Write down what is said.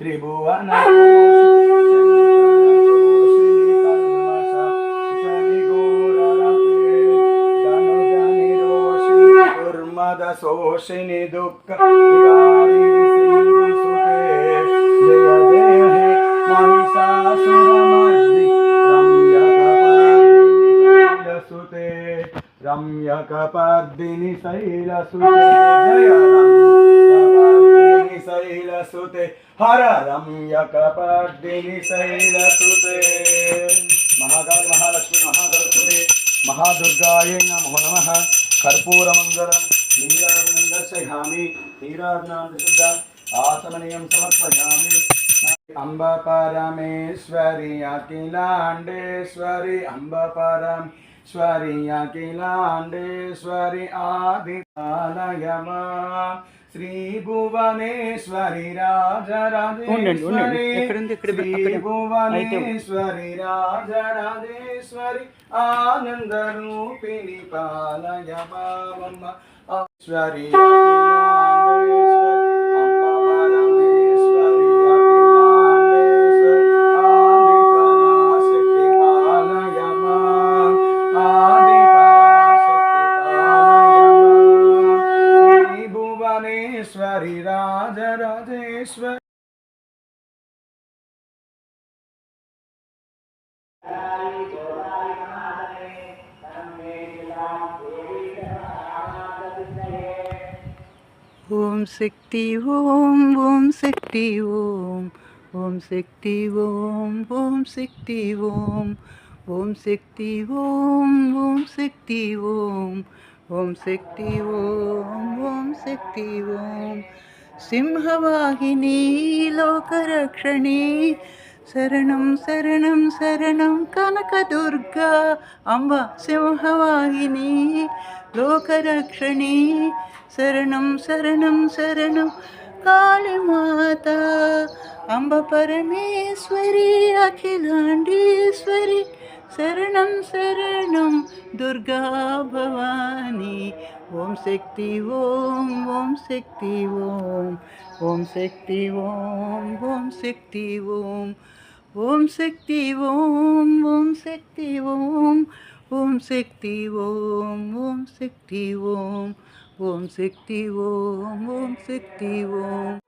त्रिभुवन शोषिणी दुख जय जय हे महिषासुरमर्दि रम्यकपर्दिनि शैलसुते जय रम्यकपर्दिनि शैलसुते हर रम्यकपर्दिनि शैलसुते महाकाली महालक्ष्मी महासरस्वती महादुर्गायै नमो नमः कर्पूरमङ्गलं नीराजनं दर्शयामि नीराजनां आत्मनीयं समर्पयामि अम्ब परमेश्वरी अखिलांडेश्वरी अम्ब परमेश्वरी अखिलांडेश्वरी आदिकालयमा श्री भुवनेश्वरी राजराजेश्वरी श्री भुवनेश्वरी राजराजेश्वरी आनंद रूपिणी पालयमा ईश्वरी भुवनेश्वरी राजराजेश्वरी ओम शक्ति ओम शक्ति ओम शक्ति ओम शक्ति ओम शक्ति ओम शक्ति ओम शक्ति ओम शक्ति ओम सिंहवाहिनी लोकरक्षणी शरणं शरणं शरणं कनकदुर्गा अम्ब सिंहवाहिनी लोकरक्षणी शरणं शरणं शरणं कालीमाता अम्ब परमेश्वरी अखिलांडेश्वरी शरणं शरणं दुर्गा भवानी ओम शक्ति ओम शक्ति ओम शक्ति ओम शक्ति ओम शक्ति ओम शक्ति ओम शक्ति ओम शक्ति ओम शक्ति ओम शक्ति ओम